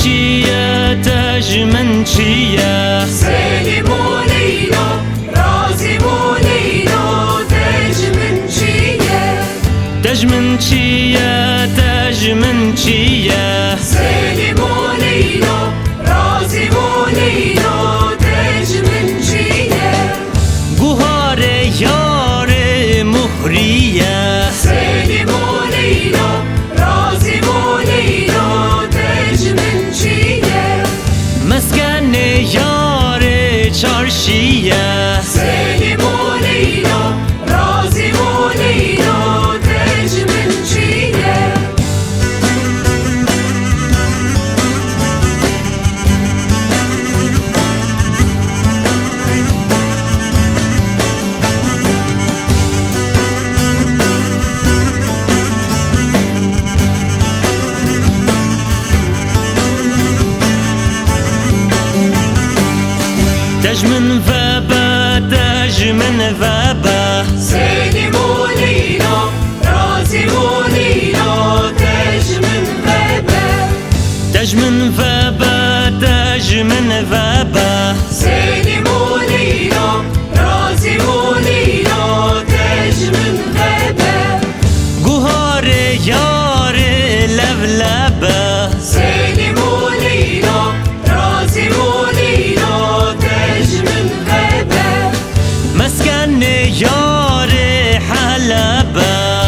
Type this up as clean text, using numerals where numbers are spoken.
چیه دژمن چیه سلیم و لیلا رازیم و لیلا دژمن چیه دژمن چیه دژمن چیه سلیم و لیلا رازیم و لیلا دژمن چیه گوهار یار مهریه سلیم و لیلا رازیم و لیلا دژمن چیه مسکن یار چارشیه سلیم و لیلا رازیم و لیلا دژمن چیه دژمن و با دژمن و با سلیم و لیلا رازیم و لیلا دژمن و با دژمن و با دژمن و با سلیم و لیلا رازیم و لیلا دژمن و با گوهار یار لبلبه سلیم و لیلا رازیم و لیلا دژمن و با مسکن یار حلبه